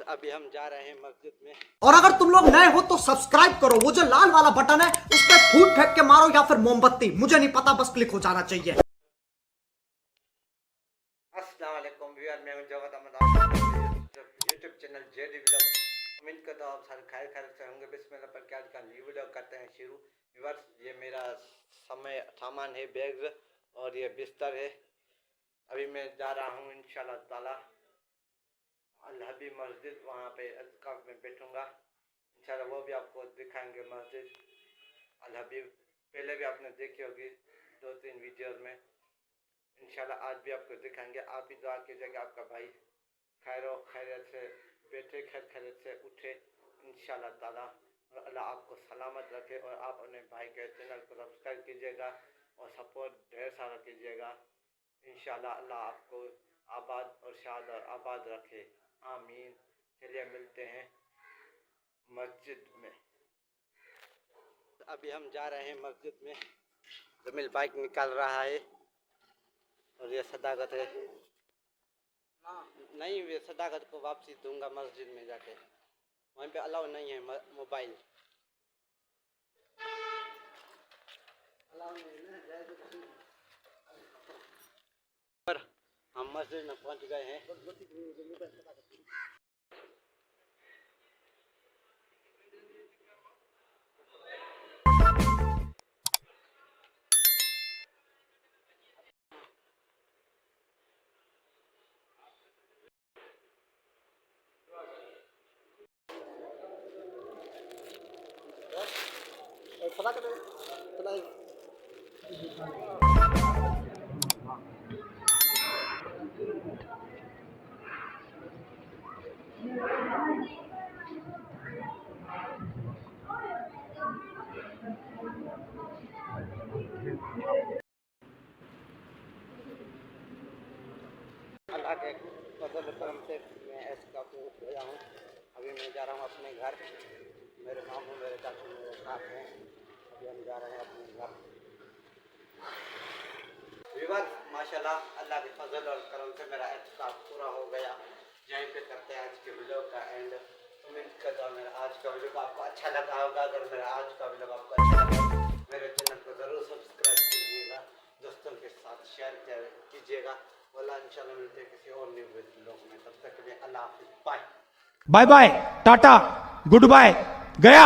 अभी हम जा रहे हैं मस्जिद में। और अगर तुम लोग नए हो तो सब्सक्राइब करो, वो जो लाल वाला बटन है उस पर फूट फेंक के मारो या फिर मोमबत्ती, मुझे नहीं पता, बस क्लिक हो जाना चाहिए। अस्सलाम वालेकुम व्यूअर, मैं हूं Jawad Ahmad, YouTube channel JD vlog. उम्मीद करता हूं आप सारे खैर खैरियत से होंगे। बिस्मिल्लाह पर क्या का न्यू वीडियो करते हैं शुरू। व्यूअर्स, ये मेरा सामान है, बैग और ये बिस्तर है। अभी मैं जा रहा हूं इंशाल्लाह ताला अल हबीब मस्जिद, वहाँ पे अज़काफ़ में बैठूंगा इंशाल्लाह। वो भी आपको दिखाएंगे मस्जिद अल हबीब। पहले भी आपने देखी होगी 2-3 वीडियोज़ में। इंशाल्लाह आज भी आपको दिखाएंगे। आप भी दुआ कीजिएगा आपका भाई खैरियत से बैठे, खैरियत से उठे इंशाल्लाह ताला, और अल्लाह आपको सलामत रखे। और आप अपने भाई के चैनल को सब्सक्राइब कीजिएगा और सपोर्ट ढेर सारा कीजिएगा इंशाल्लाह। अल्लाह आपको आबाद और शाद और आबाद रखे, आमीन। चलिए मिलते हैं मस्जिद में। अभी हम जा रहे हैं मस्जिद में। जमील बाइक निकाल रहा है और ये सदाकत है। नहीं, ये सदाकत को वापसी दूंगा मस्जिद में जाके। वहीं पे अलाउ नहीं है मोबाइल। पर हम मस्जिद में पहुंच गए हैं। अल्लाह के फजल करम से मैं ऐसा उठ गया हूँ। अभी मैं जा रहा हूँ अपने घर। मेरे मामू, मेरे चाचू, मेरे साथ हैं। अभी हम जा रहे हैं अपने घर। विवाद माशाल्लाह अल्लाह के फजल और करम से मेरा एहतिकाफ पूरा हो गया। यहीं पे करते हैं आज के वीडियो का एंड। उम्मीद करता हूँ मेरा आज का वीडियो आपको अच्छा लगा होगा। अगर मेरा आज का वीडियो आपको अच्छा लगा मेरे चैनल को ज़रूर सब्सक्राइब कीजिएगा, दोस्तों के साथ शेयर कीजिएगा। वाला इंशाल्लाह मिलते हैं किसी और न्यू वीडियो में। तब तक के लिए अल्लाह हाफिज़, bye bye bye, tata, goodbye, गया।